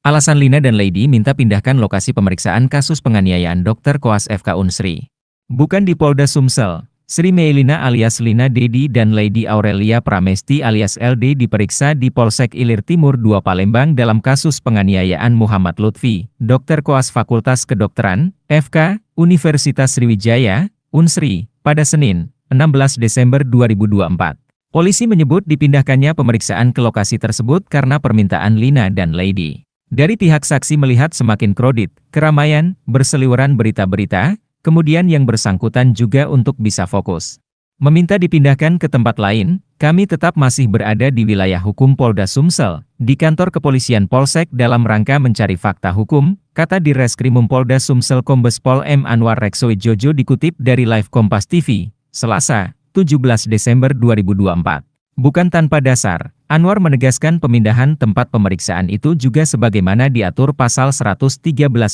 Alasan Lina dan Lady minta pindahkan lokasi pemeriksaan kasus penganiayaan Dr. Koas FK Unsri. Bukan di Polda Sumsel. Sri Meilina alias Lina Dedi dan Lady Aurelia Pramesti alias LD diperiksa di Polsek Ilir Timur 2 Palembang dalam kasus penganiayaan Muhammad Lutfi, Dr. Koas Fakultas Kedokteran, FK, Universitas Sriwijaya, Unsri, pada Senin, 16 Desember 2024. Polisi menyebut dipindahkannya pemeriksaan ke lokasi tersebut karena permintaan Lina dan Lady. Dari pihak saksi melihat semakin kredit, keramaian, berseliweran berita-berita, kemudian yang bersangkutan juga untuk bisa fokus. Meminta dipindahkan ke tempat lain, kami tetap masih berada di wilayah hukum Polda Sumsel, di kantor kepolisian Polsek dalam rangka mencari fakta hukum, kata Direskrimum Polda Sumsel Kombes Pol M. Anwar Reksoejojo dikutip dari Live Kompas TV, Selasa, 17 Desember 2024. Bukan tanpa dasar, Anwar menegaskan pemindahan tempat pemeriksaan itu juga sebagaimana diatur pasal 113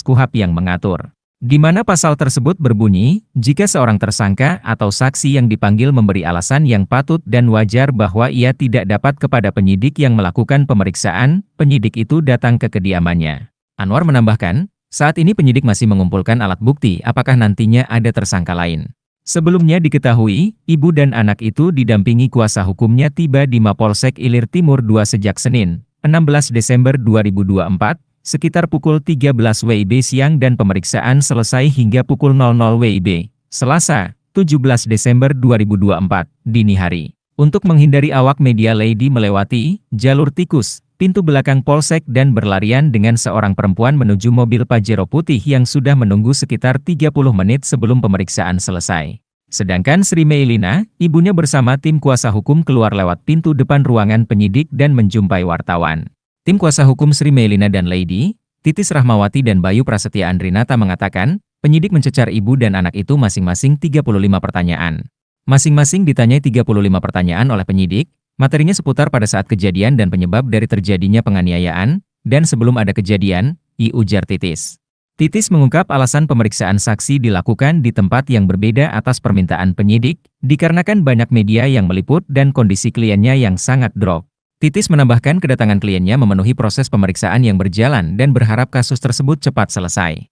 KUHP yang mengatur. Di mana pasal tersebut berbunyi, jika seorang tersangka atau saksi yang dipanggil memberi alasan yang patut dan wajar bahwa ia tidak dapat kepada penyidik yang melakukan pemeriksaan, penyidik itu datang ke kediamannya. Anwar menambahkan, saat ini penyidik masih mengumpulkan alat bukti apakah nantinya ada tersangka lain. Sebelumnya diketahui, ibu dan anak itu didampingi kuasa hukumnya tiba di Mapolsek Ilir Timur 2 sejak Senin, 16 Desember 2024, sekitar pukul 13 WIB siang dan pemeriksaan selesai hingga pukul 00 WIB, Selasa, 17 Desember 2024, dini hari. Untuk menghindari awak media Lady melewati jalur tikus, pintu belakang Polsek dan berlarian dengan seorang perempuan menuju mobil Pajero putih yang sudah menunggu sekitar 30 menit sebelum pemeriksaan selesai. Sedangkan Sri Meilina, ibunya bersama tim kuasa hukum keluar lewat pintu depan ruangan penyidik dan menjumpai wartawan. Tim kuasa hukum Sri Meilina dan Lady, Titis Rahmawati dan Bayu Prasetya Andrinata mengatakan, penyidik mencecar ibu dan anak itu masing-masing 35 pertanyaan. Masing-masing ditanyai 35 pertanyaan oleh penyidik, materinya seputar pada saat kejadian dan penyebab dari terjadinya penganiayaan, dan sebelum ada kejadian, ujar Titis. Titis mengungkap alasan pemeriksaan saksi dilakukan di tempat yang berbeda atas permintaan penyidik, dikarenakan banyak media yang meliput dan kondisi kliennya yang sangat drop. Titis menambahkan kedatangan kliennya memenuhi proses pemeriksaan yang berjalan dan berharap kasus tersebut cepat selesai.